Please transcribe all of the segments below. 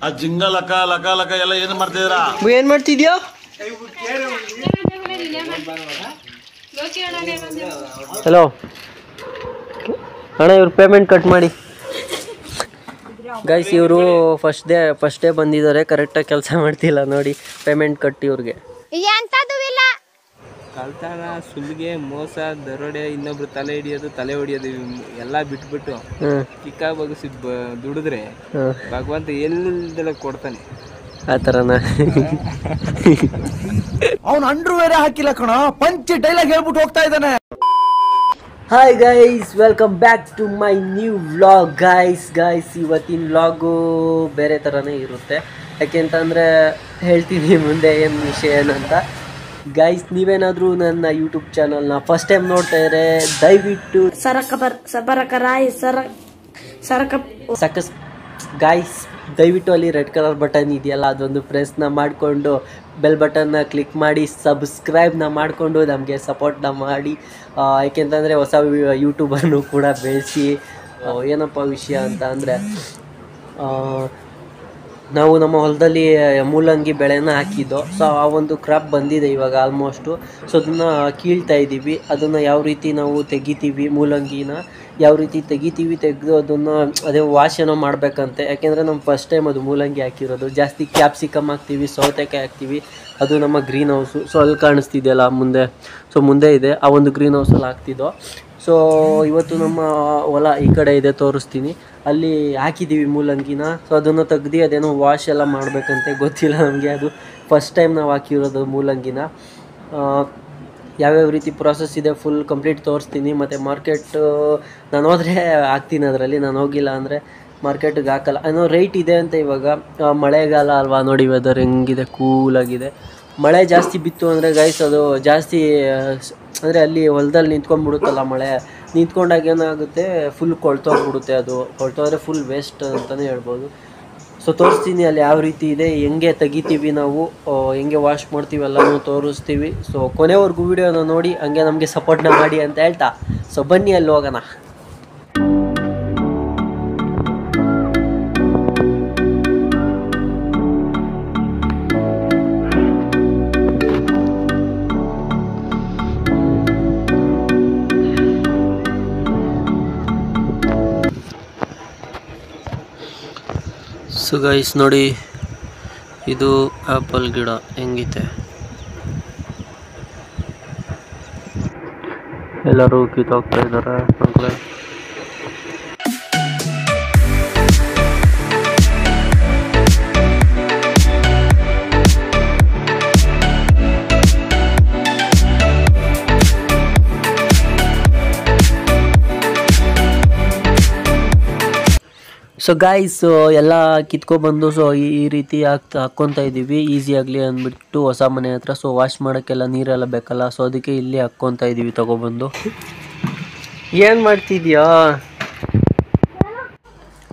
ಆ ಜಿಂಗ ಲಕ ಲಕ ಲಕ ಎಲ್ಲ ಏನು ಮಾಡ್ತಿದ್ದೀರಾ? ಏನ್ ಮಾಡ್ತಿದ್ಯಾ? ಹಲೋ ಅಣ್ಣ, ಇವ್ರು ಪೇಮೆಂಟ್ ಕಟ್ ಮಾಡಿ. ಗೈಸ್, ಇವರು ಫಸ್ಟ್ ಡೇ ಬಂದಿದ್ದಾರೆ, ಕರೆಕ್ಟಾಗಿ ಕೆಲಸ ಮಾಡ್ತಿಲ್ಲ ನೋಡಿ. ಪೇಮೆಂಟ್ ಕಟ್ಟಿ ಇವ್ರಿಗೆ. ಕಳ್ತನ, ಸುಲಿಗೆ, ಮೋಸ, ದರೋಡೆ, ಇನ್ನೊಬ್ರು ತಲೆ ಹಿಡಿಯೋದು, ತಲೆ ಹೊಡಿಯೋದು ಎಲ್ಲ ಬಿಟ್ಬಿಟ್ಟು ಚಿಕ್ಕ ಬಗ್ಸಿ ದುಡಿದ್ರೆ ಭಗವಂತ ಎಲ್ಲಿಂದೆಲ್ಲ ಕೊಡ್ತಾನೆ. ಆ ಥರನಾ? ಅವನು ಅಂಡ್ರು ಬೇರೆ ಹಾಕಿಲ್ಲ ಕಣ, ಪಂಚ್ ಡೈಲಾಗ್ ಹೇಳ್ಬಿಟ್ಟು ಹೋಗ್ತಾ ಇದ್ದಾನೆ. Hi guys, welcome back to my new vlog. Guys ಇವತ್ತಿನ ವ್ಲಾಗು ಬೇರೆ ಥರನೇ ಇರುತ್ತೆ. ಯಾಕೆಂತಂದರೆ ಹೇಳ್ತೀನಿ ಮುಂದೆ ಏನು ವಿಷಯ ಏನಂತ. ಗೈಸ್, ನೀವೇನಾದರೂ ನನ್ನ ಯೂಟ್ಯೂಬ್ ಚಾನಲ್ನ ಫಸ್ಟ್ ಟೈಮ್ ನೋಡ್ತಾ ಇದ್ರೆ ದಯವಿಟ್ಟು ಗೈಸ್ ದಯವಿಟ್ಟು ಅಲ್ಲಿ ರೆಡ್ ಕಲರ್ ಬಟನ್ ಇದೆಯಲ್ಲ, ಅದೊಂದು ಪ್ರೆಸ್ನ ಮಾಡಿಕೊಂಡು ಬೆಲ್ ಬಟನ್ನ ಕ್ಲಿಕ್ ಮಾಡಿ ಸಬ್ಸ್ಕ್ರೈಬ್ನ ಮಾಡಿಕೊಂಡು ನಮಗೆ ಸಪೋರ್ಟ್ನ ಮಾಡಿ. ಯಾಕೆಂತಂದರೆ ಹೊಸ ಯೂಟ್ಯೂಬರ್ನು ಕೂಡ ಬೆಳೆಸಿ. ಏನಪ್ಪ ವಿಷಯ ಅಂತ ಅಂದರೆ, ನಾವು ನಮ್ಮ ಹೊಲದಲ್ಲಿ ಮೂಲಂಗಿ ಬೆಳೆನ ಹಾಕಿದ್ದು. ಸೊ ಆ ಒಂದು ಕ್ರಾಪ್ ಬಂದಿದೆ ಇವಾಗ ಆಲ್ಮೋಸ್ಟು. ಸೊ ಅದನ್ನು ಕೀಳ್ತಾ ಇದ್ದೀವಿ. ಅದನ್ನು ಯಾವ ರೀತಿ ನಾವು ತೆಗಿತೀವಿ, ಮೂಲಂಗಿನ ಯಾವ ರೀತಿ ತೆಗೆದು ಅದನ್ನು ಅದೇ ವಾಶ್ ಏನೋ ಮಾಡಬೇಕಂತೆ. ಯಾಕೆಂದರೆ ನಮ್ಮ ಫಸ್ಟ್ ಟೈಮ್ ಅದು ಮೂಲಂಗಿ ಹಾಕಿರೋದು. ಜಾಸ್ತಿ ಕ್ಯಾಪ್ಸಿಕಮ್ ಹಾಕ್ತೀವಿ, ಸೌತೆಕಾಯಿ ಹಾಕ್ತೀವಿ. ಅದು ನಮ್ಮ ಗ್ರೀನ್ ಹೌಸು. ಸೊ ಅಲ್ಲಿ ಕಾಣಿಸ್ತಿದೆಯಲ್ಲ ಮುಂದೆ, ಸೊ ಮುಂದೆ ಇದೆ, ಆ ಒಂದು ಗ್ರೀನ್ ಹೌಸಲ್ಲಿ ಹಾಕ್ತಿದ್ದೋ. ಸೊ ಇವತ್ತು ನಮ್ಮ ಹೊಲ ಈ ಕಡೆ ಇದೆ, ತೋರಿಸ್ತೀನಿ. ಅಲ್ಲಿ ಹಾಕಿದ್ದೀವಿ ಮೂಲಂಗಿನ. ಸೊ ಅದನ್ನು ತೆಗ್ದು ಅದೇನೋ ವಾಶ್ ಎಲ್ಲ ಮಾಡಬೇಕಂತೆ, ಗೊತ್ತಿಲ್ಲ ನಮಗೆ. ಅದು ಫಸ್ಟ್ ಟೈಮ್ ನಾವು ಹಾಕಿರೋದು ಮೂಲಂಗಿನ. ಯಾವ್ಯಾವ ರೀತಿ ಪ್ರಾಸೆಸ್ ಇದೆ ಫುಲ್ ಕಂಪ್ಲೀಟ್ ತೋರಿಸ್ತೀನಿ. ಮತ್ತು ಮಾರ್ಕೆಟ್ ನಾನು ಹೋದರೆ ಹಾಕ್ತೀನಿ ಅದರಲ್ಲಿ, ನಾನು ಹೋಗಿಲ್ಲ ಅಂದರೆ ಮಾರ್ಕೆಟಿಗೆ ಹಾಕಲ್ಲ. ಏನೋ ರೇಟ್ ಇದೆ ಅಂತ ಇವಾಗ. ಮಳೆಗಾಲ ಅಲ್ವಾ, ನೋಡಿ ವೆದರ್ ಹೆಂಗಿದೆ, ಕೂಲಾಗಿದೆ. ಮಳೆ ಜಾಸ್ತಿ ಬಿತ್ತು ಅಂದರೆ ಗೈಸ್ ಅದು ಜಾಸ್ತಿ ಅಂದರೆ ಅಲ್ಲಿ ಹೊಲದಲ್ಲಿ ನಿಂತ್ಕೊಂಡ್ಬಿಡುತ್ತಲ್ಲ, ಮಳೆ ನಿಂತ್ಕೊಂಡಾಗ ಏನಾಗುತ್ತೆ, ಫುಲ್ ಕೊಳ್ತೋಗ್ಬಿಡುತ್ತೆ. ಅದು ಕೊಳ್ತೋದ್ರೆ ಫುಲ್ ವೇಸ್ಟ್ ಅಂತಲೇ ಹೇಳ್ಬೋದು. ಸೊ ತೋರಿಸ್ತೀನಿ ಅಲ್ಲಿ ಯಾವ ರೀತಿ ಇದೆ, ಹೆಂಗೆ ತೆಗಿತೀವಿ ನಾವು, ಹೆಂಗೆ ವಾಶ್ ಮಾಡ್ತೀವಿ ಎಲ್ಲನೂ ತೋರಿಸ್ತೀವಿ. ಸೊ ಕೊನೆವರೆಗೂ ವೀಡಿಯೋನ ನೋಡಿ ಹಂಗೆ ನಮಗೆ ಸಪೋರ್ಟ್ನ ಮಾಡಿ ಅಂತ ಹೇಳ್ತಾ, ಸೊ ಬನ್ನಿ ಅಲ್ಲಿ ಹೋಗೋಣ. ಸೊ ಗೈಸ್ ನೋಡಿ, ಇದು ಆ್ಯಪಲ್ ಗಿಡ ಹೆಂಗಿದೆ, ಎಲ್ಲರೂ ಕಿತ್ತೋಗ್ತಾ ಇದ್ದಾರೆ ಮಕ್ಕಳೇ. ಸೊ ಗೈಸ್ ಎಲ್ಲ ಕಿತ್ಕೊಬಂದು ಸೊ ಈ ರೀತಿ ಹಾಕ್ಕೊತಾ ಇದ್ದೀವಿ, ಈಸಿ ಆಗಲಿ ಅಂದ್ಬಿಟ್ಟು ಹೊಸ ಮನೆ ಹತ್ರ. ಸೊ ವಾಶ್ ಮಾಡೋಕ್ಕೆಲ್ಲ ನೀರೆಲ್ಲ ಬೇಕಲ್ಲ, ಸೊ ಅದಕ್ಕೆ ಇಲ್ಲಿ ಹಾಕ್ಕೊತಾ ಇದ್ದೀವಿ ತಗೊಬಂದು. ಏನು ಮಾಡ್ತಿದ್ಯಾ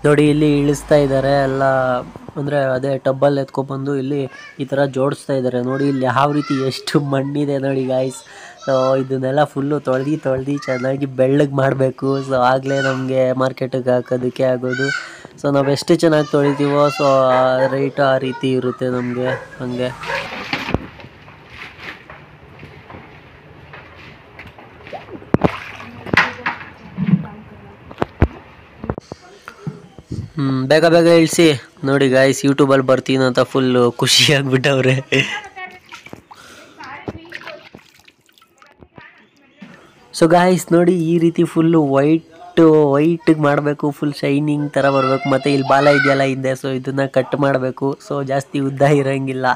ನೋಡಿ, ಇಲ್ಲಿ ಇಳಿಸ್ತಾ ಇದ್ದಾರೆ ಎಲ್ಲ. ಅಂದರೆ ಅದೇ ಟಬ್ಬಲ್ಲಿ ಎತ್ಕೊಬಂದು ಇಲ್ಲಿ ಈ ಥರ ಜೋಡಿಸ್ತಾ ಇದ್ದಾರೆ. ನೋಡಿ ಇಲ್ಲಿ ಯಾವ ರೀತಿ ಎಷ್ಟು ಮಣ್ಣಿದೆ ನೋಡಿ ಗಾಯ್ಸ್. ಸೊ ಇದನ್ನೆಲ್ಲ ಫುಲ್ಲು ತೊಳೆದು ಚೆನ್ನಾಗಿ ಬೆಳ್ಳಗೆ ಮಾಡಬೇಕು. ಸೊ ಆಗಲೇ ನಮಗೆ ಮಾರ್ಕೆಟಿಗೆ ಹಾಕೋದಕ್ಕೆ ಆಗೋದು. ಸೊ ನಾವು ಎಷ್ಟು ಚೆನ್ನಾಗಿ ತೊಳಿತೀವೋ ಸೊ ರೇಟ್ ಆ ರೀತಿ ಇರುತ್ತೆ ನಮಗೆ. ಹಾಗೆ ಬೇಗ ಇಳಿಸಿ ನೋಡಿ ಗಾಯ್ಸ್. ಯೂಟ್ಯೂಬಲ್ಲಿ ಬರ್ತೀನಿ ಅಂತ ಫುಲ್ಲು ಖುಷಿಯಾಗಿಬಿಟ್ಟವ್ರೆ. ಸೊ ಗಾಯ್ಸ್ ನೋಡಿ, ಈ ರೀತಿ ಫುಲ್ಲು ವೈಟಿಗೆ ಮಾಡಬೇಕು, ಫುಲ್ ಶೈನಿಂಗ್ ಥರ ಬರಬೇಕು. ಮತ್ತು ಇಲ್ಲಿ ಬಾಲ ಇದೆಯಲ್ಲ ಹಿಂದೆ, ಸೊ ಇದನ್ನು ಕಟ್ ಮಾಡಬೇಕು. ಸೊ ಜಾಸ್ತಿ ಉದ್ದ ಇರೋಂಗಿಲ್ಲ.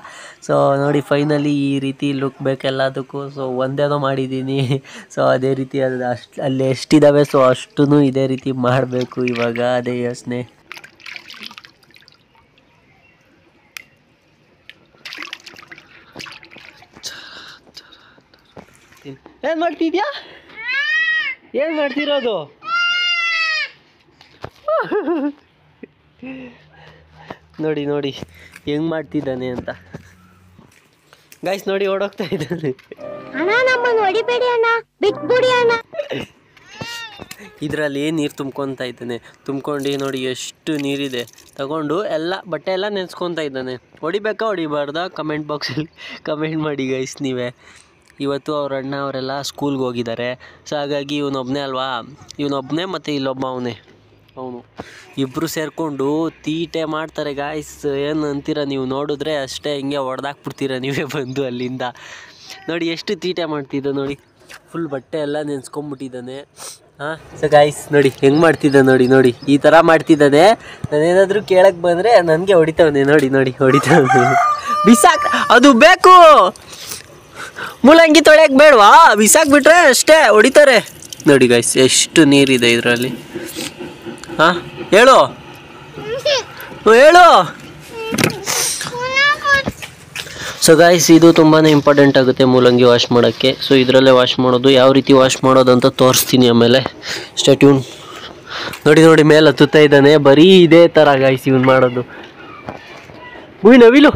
ಸೊ ನೋಡಿ ಫೈನಲಿ ಈ ರೀತಿ ಲುಕ್ ಬೇಕೆಲ್ಲದಕ್ಕೂ. ಸೊ ಒಂದೇನೋ ಮಾಡಿದ್ದೀನಿ. ಸೊ ಅದೇ ರೀತಿ ಅಲ್ಲಿ ಎಷ್ಟಿದ್ದಾವೆ ಸೊ ಅಷ್ಟೂ ಇದೇ ರೀತಿ ಮಾಡಬೇಕು ಇವಾಗ, ಅದೇ ಯೋಚನೆ. ಏನು ಮಾಡ್ತಿದ್ಯಾ? ಏನು ಮಾಡ್ತಿರೋದು? ನೋಡಿ ಹೆಂಗ್ ಮಾಡ್ತಿದ್ದಾನೆ ಅಂತ ಗೈಸ್. ನೋಡಿ ಓಡೋಗ್ತಾ ಇದ್ದಾನೆ. ಇದರಲ್ಲಿ ನೀರು ತುಂಬ್ಕೊತಾ ಇದ್ದಾನೆ. ತುಂಬ್ಕೊಂಡು ನೋಡಿ ಎಷ್ಟು ನೀರಿದೆ. ತಗೊಂಡು ಎಲ್ಲ ಬಟ್ಟೆ ಎಲ್ಲ ನೆನೆಸ್ಕೊತಾ ಇದ್ದಾನೆ. ಹೊಡಿಬೇಕಾ ಹೊಡಿಬಾರ್ದಾ ಕಮೆಂಟ್ ಬಾಕ್ಸಲ್ಲಿ ಕಮೆಂಟ್ ಮಾಡಿ ಗೈಸ್ ನೀವೇ. ಇವತ್ತು ಅವ್ರ ಅಣ್ಣ ಅವರೆಲ್ಲ ಸ್ಕೂಲ್ಗೆ ಹೋಗಿದ್ದಾರೆ. ಸೊ ಹಾಗಾಗಿ ಇವನೊಬ್ಬನೇ ಅಲ್ವಾ, ಇವನೊಬ್ಬನೇ ಮತ್ತು ಇಲ್ಲೊಬ್ಬ ಅವನು ಇಬ್ಬರು ಸೇರಿಕೊಂಡು ತೀಟೆ ಮಾಡ್ತಾರೆ ಗಾಯ್ಸ್. ಏನು ಅಂತೀರ ನೀವು? ನೋಡಿದ್ರೆ ಅಷ್ಟೇ ಹಿಂಗೆ ಹೊಡೆದಾಕ್ಬಿಡ್ತೀರ ನೀವೇ ಬಂದು ಅಲ್ಲಿಂದ. ನೋಡಿ ಎಷ್ಟು ತೀಟೆ ಮಾಡ್ತಿದ್ದ ನೋಡಿ. ಫುಲ್ ಬಟ್ಟೆ ಎಲ್ಲ ನೆನೆಸ್ಕೊಂಬಿಟ್ಟಿದ್ದಾನೆ. ಹಾಂ ಸೊ ಗಾಯ್ಸ್ ನೋಡಿ ಹೆಂಗೆ ಮಾಡ್ತಿದ್ದ ನೋಡಿ ಈ ಥರ ಮಾಡ್ತಿದ್ದಾನೆ. ನಾನೇನಾದರೂ ಕೇಳಕ್ಕೆ ಬಂದರೆ ನನಗೆ ಹೊಡಿತಾವನೆ. ನೋಡಿ ಹೊಡಿತಾವನೆ. ಬಿಸಾಕ್, ಅದು ಬೇಕು. ಮೂಲಂಗಿ ತೊಳೆಯಕ್ಕೆ ಬೇಡವಾ? ಬಿಸಾಕ್ಬಿಟ್ರೆ ಅಷ್ಟೇ ಹೊಡಿತಾರೆ. ನೋಡಿ ಗಾಯ್ಸ್ ಎಷ್ಟು ನೀರಿದೆ ಇದರಲ್ಲಿ. ಹಾಂ ಹೇಳು. ಸೊ ಗಾಯ್ಸ್ ಇದು ತುಂಬಾ ಇಂಪಾರ್ಟೆಂಟ್ ಆಗುತ್ತೆ ಮೂಲಂಗಿ ವಾಶ್ ಮಾಡೋಕ್ಕೆ. ಸೊ ಇದರಲ್ಲೇ ವಾಶ್ ಮಾಡೋದು. ಯಾವ ರೀತಿ ವಾಶ್ ಮಾಡೋದು ಅಂತ ತೋರಿಸ್ತೀನಿ ಆಮೇಲೆ. Stay tune. ನೋಡಿ ಮೇಲೆ ಹತ್ತುತ್ತಾ ಇದ್ದಾನೆ. ಬರೀ ಇದೇ ಥರ ಗಾಯ್ಸ್ ಇವನು ಮಾಡೋದು. ನವಿಲು.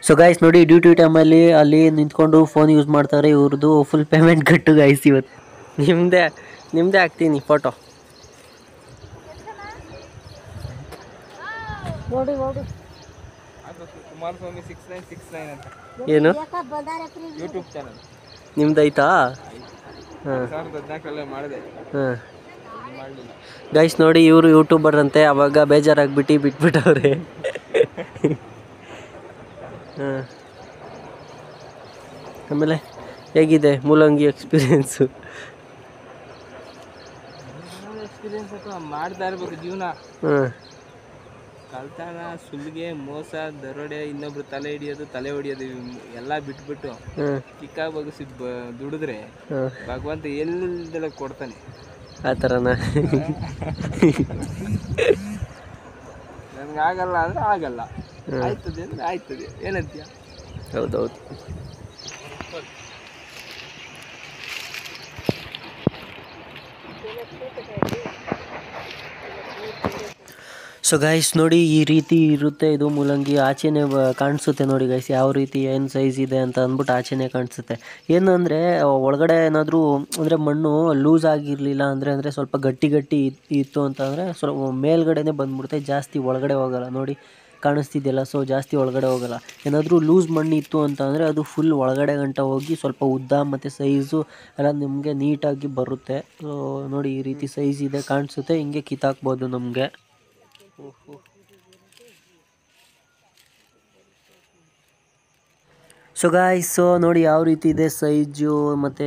ಸೊ ಗಾಯ್ಸ್ ನೋಡಿ ಡ್ಯೂಟಿ ಟೈಮಲ್ಲಿ ಅಲ್ಲಿ ನಿಂತ್ಕೊಂಡು ಫೋನ್ ಯೂಸ್ ಮಾಡ್ತಾರೆ. ಇವ್ರದ್ದು ಫುಲ್ ಪೇಮೆಂಟ್ ಕಟ್ಟು ಗಾಯ್ಸ್ ಇವತ್ತು. ನಿಮ್ಮದೇ ಹಾಕ್ತೀನಿ ಫೋಟೋ. ಕುಮಾರಸ್ವಾಮಿ 6969 ಅಂತ ಏನು ಯೂಟ್ಯೂಬ್ ಚಾನಲ್ ನಿಮ್ದೈತಾ? ಹಾಂ 2014 ಮಾಡಿದೆ. ಹಾಂ ಗೈಸ್ ನೋಡಿ ಇವರು ಯೂಟ್ಯೂಬರ್ ಅಂತೆ. ಅವಾಗ ಬೇಜಾರಾಗ್ಬಿಟ್ಟು ಬಿಟ್ಬಿಟ್ಟವ್ರೆ. ಹಾಂ ಆಮೇಲೆ ಹೇಗಿದೆ ಮೂಲಂಗಿ ಎಕ್ಸ್ಪೀರಿಯೆನ್ಸು? ಮಾಡ್ತಾ ಇರ್ಬೇಕು ಜೀವನ. ಹಾಂ ಕಳ್ತನ, ಸುಲಿಗೆ, ಮೋಸ, ದರೋಡೆ, ಇನ್ನೊಬ್ರು ತಲೆ ಹೊಡಿಯೋದು ಎಲ್ಲ ಬಿಟ್ಬಿಟ್ಟು ಚಿಕ್ಕ ಬಗ್ಸಿ ದುಡಿದ್ರೆ ಭಗವಂತ ಎಲ್ಲೆಲ್ಲ ಕೊಡ್ತಾನೆ. ಆ ಥರನಾ? ನನ್ಗಾಗಲ್ಲ ಅಂದ್ರೆ ಆಗಲ್ಲ, ಆಯ್ತದೆ ಅಂದ್ರೆ ಆಯ್ತದೆ. ಏನಂತೀಯ? ಹೌದೌದು. ಸೊ ಗೈಸ್ ನೋಡಿ ಈ ರೀತಿ ಇರುತ್ತೆ ಇದು ಮೂಲಂಗಿ. ಆಚೆನೇ ಕಾಣಿಸುತ್ತೆ ನೋಡಿ ಗೈಸ್ ಯಾವ ರೀತಿ ಏನು ಸೈಜ್ ಇದೆ ಅಂತ ಅಂದ್ಬಿಟ್ಟು ಆಚೆನೇ ಕಾಣಿಸುತ್ತೆ. ಏನಂದರೆ ಒಳಗಡೆ ಏನಾದರೂ ಅಂದರೆ ಮಣ್ಣು ಲೂಸ್ ಆಗಿರಲಿಲ್ಲ ಅಂದರೆ ಸ್ವಲ್ಪ ಗಟ್ಟಿ ಇತ್ತು ಅಂತಂದರೆ ಸ್ವಲ್ಪ ಮೇಲ್ಗಡೆನೇ ಬಂದ್ಬಿಡುತ್ತೆ, ಜಾಸ್ತಿ ಒಳಗಡೆ ಹೋಗಲ್ಲ. ನೋಡಿ ಕಾಣಿಸ್ತಿದೆಯಲ್ಲ, ಸೊ ಜಾಸ್ತಿ ಒಳಗಡೆ ಹೋಗಲ್ಲ. ಏನಾದರೂ ಲೂಸ್ ಮಣ್ಣು ಇತ್ತು ಅಂತ ಅಂದರೆ ಅದು ಫುಲ್ ಒಳಗಡೆ ಗಂಟ ಹೋಗಿ ಸ್ವಲ್ಪ ಉದ್ದ ಮತ್ತು ಸೈಜು ಎಲ್ಲ ನಿಮಗೆ ನೀಟಾಗಿ ಬರುತ್ತೆ. ಸೊ ನೋಡಿ ಈ ರೀತಿ ಸೈಜ್ ಇದೆ ಕಾಣಿಸುತ್ತೆ, ಹಿಂಗೆ ಕಿತ್ತಾಕ್ಬೋದು ನಮಗೆ. ಸೊ ಗಾಯ್ಸ್ ನೋಡಿ ಯಾವ ರೀತಿ ಇದೆ ಸೈಜು ಮತ್ತು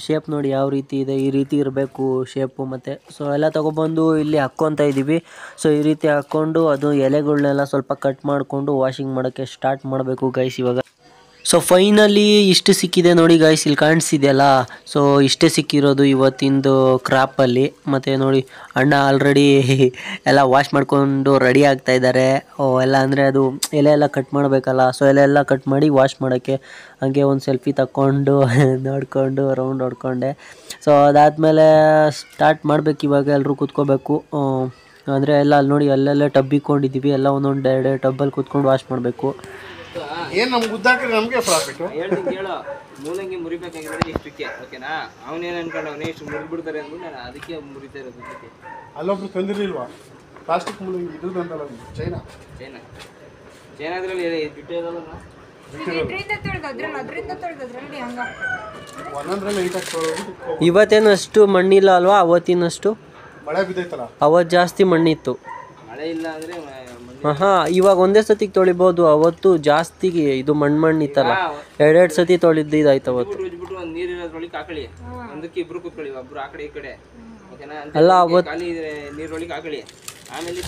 ಶೇಪ್ ನೋಡಿ ಯಾವ ರೀತಿ ಇದೆ. ಈ ರೀತಿ ಇರಬೇಕು ಶೇಪು ಮತ್ತು ಸೊ ಎಲ್ಲ ತೊಗೊಬಂದು ಇಲ್ಲಿ ಹಾಕ್ಕೊತಾ ಇದ್ದೀವಿ. ಸೊ ಈ ರೀತಿ ಹಾಕ್ಕೊಂಡು ಅದು ಎಲೆಗಳನ್ನೆಲ್ಲ ಸ್ವಲ್ಪ ಕಟ್ ಮಾಡಿಕೊಂಡು ವಾಷಿಂಗ್ ಮಾಡೋಕ್ಕೆ ಸ್ಟಾರ್ಟ್ ಮಾಡಬೇಕು ಗೈಸ್ ಇವಾಗ. ಸೊ ಫೈನಲಿ ಇಷ್ಟು ಸಿಕ್ಕಿದೆ ನೋಡಿ ಗೈಸ್, ಇಲ್ಲಿ ಕಾಣಿಸ್ತಿದೆಯಲ್ಲ. ಸೊ ಇಷ್ಟೇ ಸಿಕ್ಕಿರೋದು ಇವತ್ತಿಂದು ಕ್ರಾಪಲ್ಲಿ. ಮತ್ತು ನೋಡಿ ಅಣ್ಣ ಆಲ್ರೆಡಿ ಎಲ್ಲ ವಾಶ್ ಮಾಡ್ಕೊಂಡು ರೆಡಿ ಆಗ್ತಾ ಇದ್ದಾರೆ. ಎಲ್ಲ ಅಂದರೆ ಅದು ಎಲೆ ಎಲ್ಲ ಕಟ್ ಮಾಡಬೇಕಲ್ಲ, ಸೊ ಎಲೆ ಎಲ್ಲ ಕಟ್ ಮಾಡಿ ವಾಶ್ ಮಾಡೋಕ್ಕೆ. ಹಾಗೆ ಒಂದು ಸೆಲ್ಫಿ ತಗೊಂಡು ನೋಡಿಕೊಂಡು ರೌಂಡ್ ಹೊಡ್ಕೊಂಡೆ. ಸೊ ಅದಾದಮೇಲೆ ಸ್ಟಾರ್ಟ್ ಮಾಡಬೇಕು ಇವಾಗ. ಎಲ್ಲರೂ ಕೂತ್ಕೋಬೇಕು. ಅಂದರೆ ಎಲ್ಲ ಅಲ್ಲಿ ನೋಡಿ ಅಲ್ಲೆಲ್ಲ ಟಬ್ ಇಕ್ಕೊಂಡಿದ್ದೀವಿ, ಎಲ್ಲ ಒಂದೊಂದು ಎರಡು ಟಬ್ಬಲ್ಲಿ ಕೂತ್ಕೊಂಡು ವಾಶ್ ಮಾಡಬೇಕು. ಏನು ನಮ್ಗೆ ಉದ್ದಾಕ್ರೆ ನಮಗೆ ಪ್ರಾಫಿಟ್. ಹೇಳೋ ಮೂಲಂಗಿ ಮುರಿಬೇಕಾಗಿರೋದು ಇಷ್ಟಕ್ಕೆ, ಓಕೆನಾ? ಅವನೇನು ಅನ್ಕೊಂಡವನೇ ಇಷ್ಟು ಮುರಿದ್ಬಿಡ್ತಾರೆ ಅಂದ್ಬಿಟ್ಟು ನಾನು ಅದಕ್ಕೆ ಮುರಿತಾ ಇರೋದು. ಅಲ್ಲೊಬ್ರು ತಂದಿರಲಿಲ್ವಾ ಪ್ಲಾಸ್ಟಿಕ್ ಮೂಲಂಗಿ ಇದು ಬಂದಲ್ಲ ಚೈನಾದ್ರಲ್ಲಿ ಬಿಟ್ಟು ಇರೋಲ್ಲ ಒಂದೊಂದ್ರಲ್ಲಿ ಐಟಾಗಿ ಇವತ್ತೇನು ಅಷ್ಟು ಮಣ್ಣಿಲ್ಲ ಅಲ್ವಾ, ಅವತ್ತಿನಷ್ಟು ಮಳೆ ಬಿದ್ದೈತಲ್ಲ, ಅವತ್ತು ಜಾಸ್ತಿ ಮಣ್ಣಿತ್ತು. ಮಳೆ ಇಲ್ಲ ಅಂದರೆ ಹಾಂ ಇವಾಗ ಒಂದೇ ಸತಿಗೆ ತೊಳಿಬೋದು. ಅವತ್ತು ಜಾಸ್ತಿ ಇದು ಮಣ್ಣಿತ್ತಲ್ಲ, ಎರಡೆರಡು ಸತಿ ತೊಳಿದಿದ್ದಾಯ್ತು ಅವತ್ತು. ಬಿಟ್ಟು ಒಂದು ನೀರು ಇರೋದ್ರೊಳಗೆ ಹಾಕಳಿ, ಒಂದಕ್ಕೆ ಇಬ್ರು ಕೂತ್ಕೊಳ್ಳಿ, ಒಬ್ರು ಆ ಕಡೆ ಈ ಕಡೆ, ಓಕೆನಾ? ಅಲ್ಲ ಅವತ್ತು ಖಾಲಿ ನೀರೊಳಗೆ ಹಾಕಳಿ, ಆಮೇಲೆ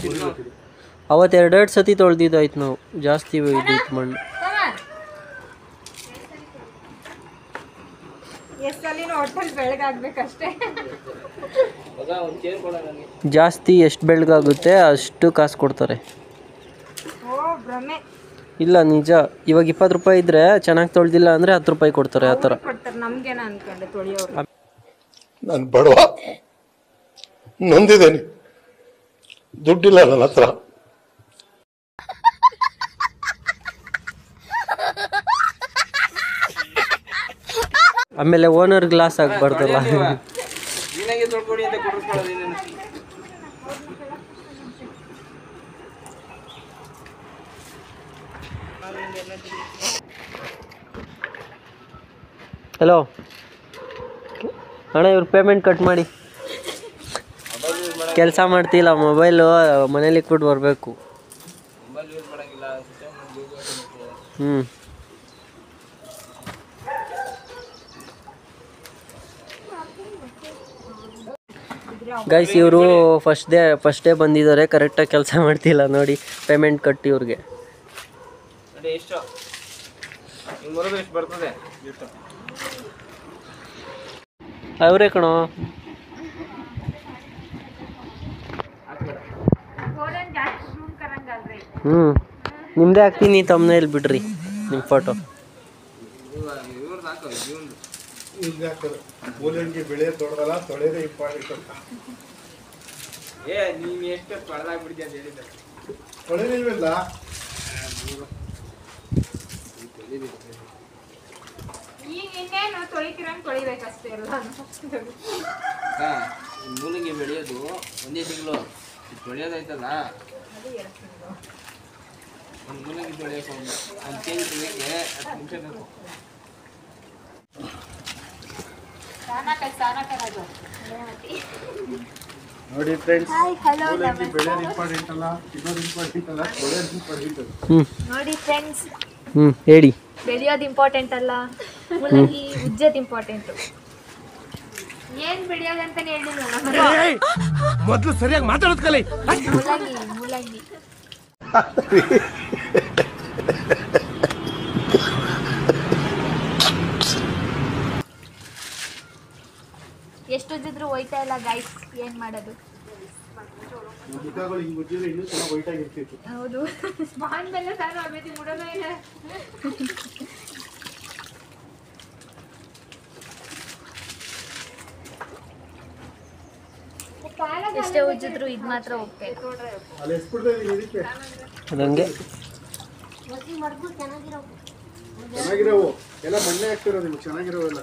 ಅವತ್ತು ಎರಡೆರಡು ಸತಿ ತೊಳೆದಿದ್ದಾಯ್ತು ನಾವು, ಜಾಸ್ತಿ ಇದಿತ್ತು ಮಣ್ಣು. ಹೋಟೆಲ್ ಬೆಳಗಾಗ್ಬೇಕಷ್ಟೇ. ಜಾಸ್ತಿ ಎಷ್ಟು ಬೆಳಗಾಗುತ್ತೆ ಅಷ್ಟು ಕಾಸು ಕೊಡ್ತಾರೆ. ಇಲ್ಲ ನಿಜ, ಇವಾಗ 20 ರೂಪಾಯಿ ಇದ್ರೆ ಚೆನ್ನಾಗಿ ತೊಳೆದಿಲ್ಲ ಅಂದರೆ 10 ರೂಪಾಯಿ ಕೊಡ್ತಾರೆ. ಆ ಥರ ನಮ್ಗೇನ ಅನ್ಕೊಂಡೆ ತೊಳೆಯೋರು. ನಾನು ಬಡವ, ನೊಂದಿದ್ದೇನೆ, ದುಡ್ಡಿಲ್ಲ ನನ್ನ ಹತ್ರ. ಆಮೇಲೆ ಓನರ್ ಗ್ಲಾಸ್ ಆಗಬಾರ್ದಲ್ಲ. ಹಲೋ ಅಣ್ಣ, ಇವ್ರು ಪೇಮೆಂಟ್ ಕಟ್ ಮಾಡಿ. ಕೆಲಸ ಮಾಡ್ತಿಲ್ಲ, ಮೊಬೈಲು ಮನೇಲಿ ಇಟ್ಬಿಟ್ಟು ಬರಬೇಕು. ಗೈಸ್, ಇವರು ಫಸ್ಟ್ ಡೇ ಬಂದಿದ್ದಾರೆ, ಕರೆಕ್ಟಾಗಿ ಕೆಲಸ ಮಾಡ್ತಿಲ್ಲ ನೋಡಿ. ಪೇಮೆಂಟ್ ಕಟ್ಟಿ ಇವ್ರಿಗೆ. ಅವರೇ ಕಣೋ. ನಿಮ್ದೇ ಹಾಕ್ತೀನಿ, ತಮ್ಮನೇಲಿ ಬಿಡ್ರಿ ನಿಮ್ಮ ಫೋಟೋ. ಮೂಲಂಗಿ ಬೆಳೆ ತೊಳೆದಲ್ಲ, ತೊಳೆದೇ ಇಂಪಾರ್ಟೆಂಟ್. ತೊಳೆದೇ ಇವೆಲ್ಲ ಮೂಲಂಗಿ ಬೆಳೆಯೋದು ಒಂದೇ ತಿಂಗಳು, ಬೆಳೆಯೋದಾಯ್ತಲ್ಲ ಒಂದು ಮೂಲಂಗಿ ಬೆಳೆಯೋಕೆ 1 ಕೆಜಿ ಬೆಳೆಯೋಕ್ಕೆ 10 ನಿಮಿಷ ಬೇಕು. ನೋಡಿ ಫ್ರೆಂಡ್ಸ್, ಮೂಲಂಗಿ ಬೆಳೆಯೋದು ಇಂಪಾರ್ಟೆಂಟ್ ಅಲ್ಲ, ಇನ್ನೊಂದು ಇಂಪಾರ್ಟೆಂಟ್ ಅಲ್ಲ, ತೊಳೆಯೋದು ಇಂಪಾರ್ಟೆಂಟ್. ನೋಡಿ ಫ್ರೆಂಡ್ಸ್, ಹೇಳಿ. ಬೆಳೆಯೋದು ಇಂಪಾರ್ಟೆಂಟ್ ಅಲ್ಲ, ಮೂಲಂಗಿ ಉಜ್ಜೋದು ಇಂಪಾರ್ಟೆಂಟ್. ಏನ್ ಬೆಳೆಯೋದಂತಾನೆ ಹೇಳಿಲ್ಲ. ಮೊದಲು ಸರಿಯಾಗಿ ಮಾತಾಡೋದು ಕಲಿ. ಮೂಲಂಗಿ ಎಷ್ಟು ಉಜ್ಜಿದ್ರು ಹೋಯ್ತಾ ಇಲ್ಲ ಗೈಸ್, ಏನ್ ಮಾಡೋದು? ಹೌದು, ಎಷ್ಟೇ ಉಜ್ಜಿದ್ರು ಇದು ಮಾತ್ರ ಹೋಗ್ಬೇಕು. ಅದಂಗೆ ಚೆನ್ನಾಗಿರೋವು ಎಲ್ಲ ಮಣ್ಣೆ ಹಾಕ್ತಿರೋದು, ನಿಮ್ಗೆ ಚೆನ್ನಾಗಿರೋವೆಲ್ಲ.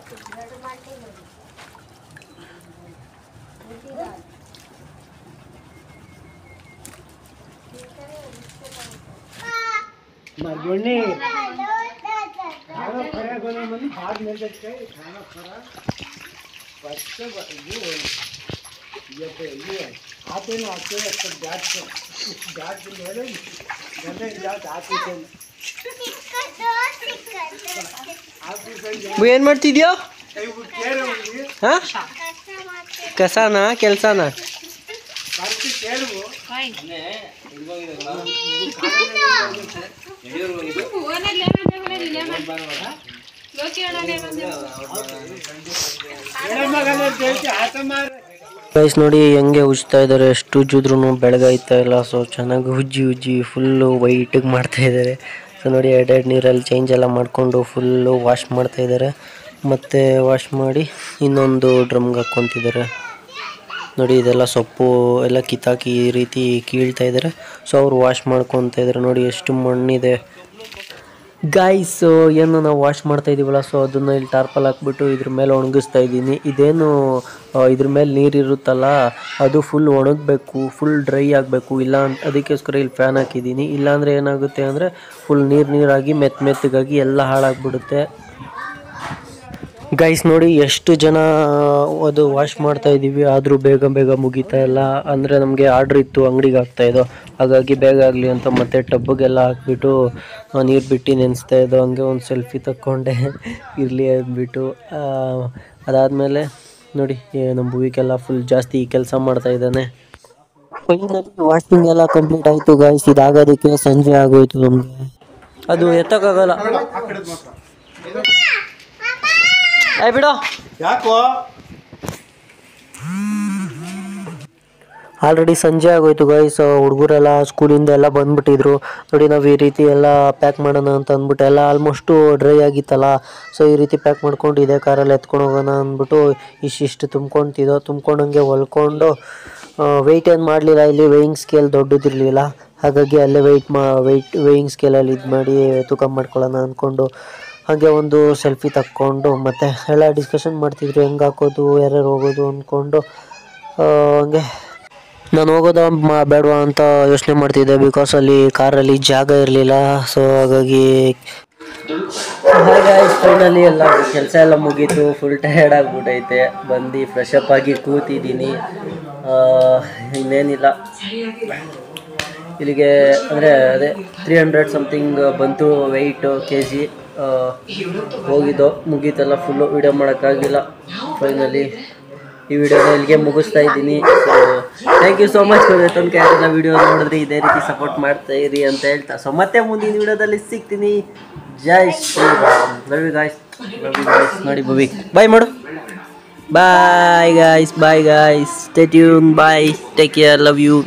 ಏನ್ ಮಾಡ್ತಿದ್ಯೋ? ಕಸಾನ ಕೆಲ್ಸನ? ಗೈಸ್ ನೋಡಿ ಹೆಂಗೆ ಉಜ್ತಾ ಇದ್ದಾರೆ, ಎಷ್ಟು ಉಜ್ಜಿದ್ರು ಬೆಳಗಾಯ್ತಾ ಇಲ್ಲ. ಸೊ ಚೆನ್ನಾಗಿ ಉಜ್ಜಿ ಫುಲ್ಲು ವೈಟಿಗೆ ಮಾಡ್ತಾ ಇದ್ದಾರೆ. ಸೊ ನೋಡಿ, ಎರಡೆರಡು ನೀರಲ್ಲಿ ಚೇಂಜ್ ಎಲ್ಲ ಮಾಡಿಕೊಂಡು ಫುಲ್ಲು ವಾಶ್ ಮಾಡ್ತಾ ಇದ್ದಾರೆ. ಮತ್ತು ವಾಶ್ ಮಾಡಿ ಇನ್ನೊಂದು ಡ್ರಮ್ಗೆ ಹಾಕ್ಕೊತಿದ್ದಾರೆ. ನೋಡಿ, ಇದೆಲ್ಲ ಸೊಪ್ಪು ಎಲ್ಲ ಕಿತ್ತಾಕಿ ಈ ರೀತಿ ಕೀಳ್ತಾ ಇದ್ದಾರೆ. ಸೊ ಅವ್ರು ವಾಶ್ ಮಾಡ್ಕೊತಾ ಇದ್ದಾರೆ. ನೋಡಿ ಎಷ್ಟು ಮಣ್ಣಿದೆ ಗೈಸ್. ಏನು ನಾವು ವಾಶ್ ಮಾಡ್ತಾ ಇದ್ದೀವಲ್ಲ, ಸೊ ಅದನ್ನು ಇಲ್ಲಿ ಟಾರ್ಪಲ್ ಹಾಕ್ಬಿಟ್ಟು ಇದ್ರ ಮೇಲೆ ಒಣಗಿಸ್ತಾ ಇದ್ದೀನಿ. ಇದೇನು ಇದ್ರ ಮೇಲೆ ನೀರಿರುತ್ತಲ್ಲ, ಅದು ಫುಲ್ ಒಣಗಬೇಕು, ಫುಲ್ ಡ್ರೈ ಆಗಬೇಕು. ಇಲ್ಲ ಅದಕ್ಕೋಸ್ಕರ ಇಲ್ಲಿ ಫ್ಯಾನ್ ಹಾಕಿದ್ದೀನಿ. ಇಲ್ಲಾಂದರೆ ಏನಾಗುತ್ತೆ ಅಂದರೆ ಫುಲ್ ನೀರಾಗಿ ಮೆತ್ತಗಾಗಿ ಎಲ್ಲ ಹಾಳಾಗ್ಬಿಡುತ್ತೆ. ಗೈಸ್ ನೋಡಿ, ಎಷ್ಟು ಜನ ಅದು ವಾಶ್ ಮಾಡ್ತಾ ಇದ್ದೀವಿ, ಆದರೂ ಬೇಗ ಮುಗೀತಾ ಇಲ್ಲ. ಅಂದರೆ ನಮಗೆ ಆರ್ಡ್ರ್ ಇತ್ತು, ಅಂಗಡಿಗೆ ಆಗ್ತಾಯಿದ್ದೋ, ಹಾಗಾಗಿ ಬೇಗ ಆಗಲಿ ಅಂತ ಮತ್ತೆ ಟಬ್ಬಿಗೆಲ್ಲ ಹಾಕ್ಬಿಟ್ಟು ನೀರು ಬಿಟ್ಟು ನೆನೆಸ್ತಾ ಇದ್ದೋ. ಹಂಗೆ ಒಂದು ಸೆಲ್ಫಿ ತಕ್ಕೊಂಡೆ ಇರಲಿ ಅಂದ್ಬಿಟ್ಟು. ಅದಾದಮೇಲೆ ನೋಡಿ, ನಮ್ಮ ಭೂವಿಗೆಲ್ಲ ಫುಲ್ ಜಾಸ್ತಿ ಕೆಲಸ ಮಾಡ್ತಾ ಇದ್ದಾನೆ. ವಾಷಿಂಗ್ ಎಲ್ಲ ಕಂಪ್ಲೀಟ್ ಆಯಿತು ಗೈಸ್. ಇದಾಗೋದಕ್ಕೆ ಸಂಜೆ ಆಗೋಯ್ತು ನಮಗೆ. ಅದು ಎತ್ತಕ್ಕಾಗಲ್ಲ. ಬಿಡೋ ಯಾಕೋ ಆಲ್ರೆಡಿ ಸಂಜೆ ಆಗೋಯ್ತು ಗೈಸ್. ಹುಡುಗರೆಲ್ಲ ಸ್ಕೂಲಿಂದ ಎಲ್ಲ ಬಂದ್ಬಿಟ್ಟಿದ್ರು. ನೋಡಿ ನಾವು ಈ ರೀತಿ ಎಲ್ಲ ಪ್ಯಾಕ್ ಮಾಡೋಣ ಅಂತ ಅಂದ್ಬಿಟ್ಟು ಎಲ್ಲ ಆಲ್ಮೋಸ್ಟು ಡ್ರೈ ಆಗಿತ್ತಲ್ಲ. ಸೊ ಈ ರೀತಿ ಪ್ಯಾಕ್ ಮಾಡ್ಕೊಂಡು ಇದೇ ಕಾರಲ್ಲಿ ಎತ್ಕೊಂಡು ಹೋಗೋಣ ಅಂದ್ಬಿಟ್ಟು ಇಷ್ಟು ತುಂಬ್ಕೊಂಡಂಗೆ ಹೊಲ್ಕೊಂಡು ವೆಯ್ಟ್ ಏನು ಮಾಡಲಿಲ್ಲ. ಇಲ್ಲಿ ವೇಯಿಂಗ್ ಸ್ಕೇಲ್ ದೊಡ್ಡದಿರಲಿಲ್ಲ, ಹಾಗಾಗಿ ಅಲ್ಲೇ ವೇಯಿಂಗ್ ಸ್ಕೇಲಲ್ಲಿ ಇದು ಮಾಡಿ ತೂಕ ಮಾಡ್ಕೊಳ್ಳೋಣ ಅಂದ್ಕೊಂಡು ಹಾಗೆ ಒಂದು ಸೆಲ್ಫಿ ತಕ್ಕೊಂಡು ಮತ್ತೆ ಎಲ್ಲ ಡಿಸ್ಕಷನ್ ಮಾಡ್ತಿದ್ರು ಹೆಂಗೆ ಹಾಕೋದು, ಯಾರ್ಯಾರು ಹೋಗೋದು ಅಂದ್ಕೊಂಡು. ಹಂಗೆ ನಾನು ಹೋಗೋದ ಬೇಡವಾ ಅಂತ ಯೋಚನೆ ಮಾಡ್ತಿದ್ದೆ, ಬಿಕಾಸ್ ಅಲ್ಲಿ ಕಾರಲ್ಲಿ ಜಾಗ ಇರಲಿಲ್ಲ. ಸೊ ಹಾಗಾಗಿ ಫೈನಲಿ ಎಲ್ಲ ಕೆಲಸ ಎಲ್ಲ ಮುಗೀತು. ಫುಲ್ ಟಯರ್ಡ್ ಆಗಿಬಿಟ್ಟೈತೆ. ಬಂದು ಫ್ರೆಶ್ ಅಪ್ ಆಗಿ ಕೂತಿದ್ದೀನಿ. ಇನ್ನೇನಿಲ್ಲ, ಇಲ್ಲಿಗೆ ಅಂದರೆ ಅದೇ 300 ಸಮಥಿಂಗ್ ಬಂತು ವೆಯ್ಟು kg. ಹೋಗಿದ್ದು ಮುಗೀತಲ್ಲ, ಫುಲ್ಲು ವೀಡಿಯೋ ಮಾಡೋಕ್ಕಾಗಿಲ್ಲ. ಫೈನಲಿ ಈ ವಿಡಿಯೋನ ಇಲ್ಲಿಗೆ ಮುಗಿಸ್ತಾ ಇದ್ದೀನಿ. So thank you so much ತನಕ ಯಾರೆಲ್ಲ ವಿಡಿಯೋ ನೋಡಿದ್ರೆ ಇದೇ ರೀತಿ ಸಪೋರ್ಟ್ ಮಾಡ್ತಾ ಇರಿ ಅಂತ ಹೇಳ್ತಾ, ಸೊ ಮತ್ತೆ ಮುಂದಿನ ವಿಡಿಯೋದಲ್ಲಿ ಸಿಗ್ತೀನಿ. ಜೈ ಶ್ರೀರಾಮ್. Love you guys. ನೋಡಿ ಬವಿ ಬಾಯ್ ಮಾಡು. Bye guys, stay tune, bye, take care, love you.